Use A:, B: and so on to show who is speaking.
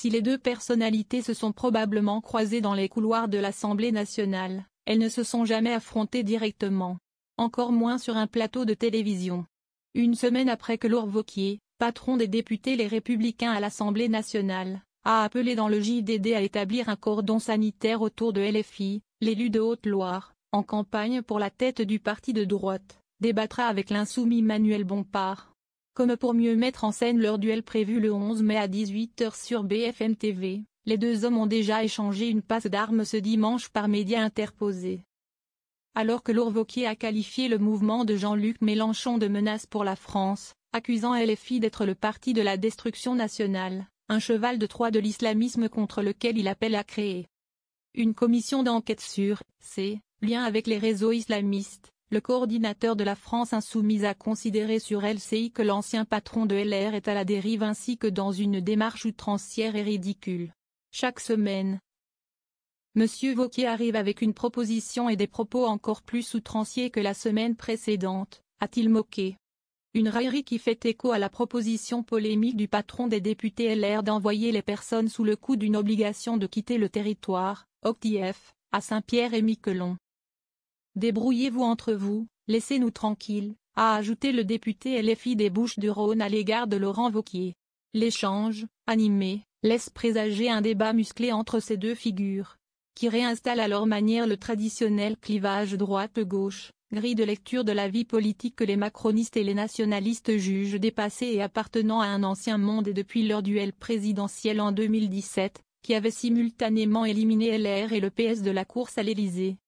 A: Si les deux personnalités se sont probablement croisées dans les couloirs de l'Assemblée nationale, elles ne se sont jamais affrontées directement. Encore moins sur un plateau de télévision. Une semaine après que Laure Wauquiez, patron des députés Les Républicains à l'Assemblée nationale, a appelé dans le JDD à établir un cordon sanitaire autour de LFI, l'élu de Haute-Loire, en campagne pour la tête du parti de droite, débattra avec l'insoumis Manuel Bompard. Comme pour mieux mettre en scène leur duel prévu le 11 mai à 18h sur BFM TV, les deux hommes ont déjà échangé une passe d'armes ce dimanche par médias interposés. Alors que Laure Wauquiez a qualifié le mouvement de Jean-Luc Mélenchon de menace pour la France, accusant LFI d'être le parti de la destruction nationale, un cheval de Troie de l'islamisme contre lequel il appelle à créer une commission d'enquête sur ses liens avec les réseaux islamistes, le coordinateur de la France insoumise a considéré sur LCI que l'ancien patron de LR est à la dérive ainsi que dans une démarche outrancière et ridicule. Chaque semaine, Monsieur Wauquiez arrive avec une proposition et des propos encore plus outranciers que la semaine précédente, a-t-il moqué. Une raillerie qui fait écho à la proposition polémique du patron des députés LR d'envoyer les personnes sous le coup d'une obligation de quitter le territoire, OQTF, à Saint-Pierre et Miquelon. Débrouillez-vous entre vous, laissez-nous tranquilles, a ajouté le député LFI des Bouches-du-Rhône à l'égard de Laurent Wauquiez. L'échange, animé, laisse présager un débat musclé entre ces deux figures, qui réinstallent à leur manière le traditionnel clivage droite-gauche, grille de lecture de la vie politique que les macronistes et les nationalistes jugent dépassée et appartenant à un ancien monde et depuis leur duel présidentiel en 2017, qui avait simultanément éliminé LR et le PS de la course à l'Élysée.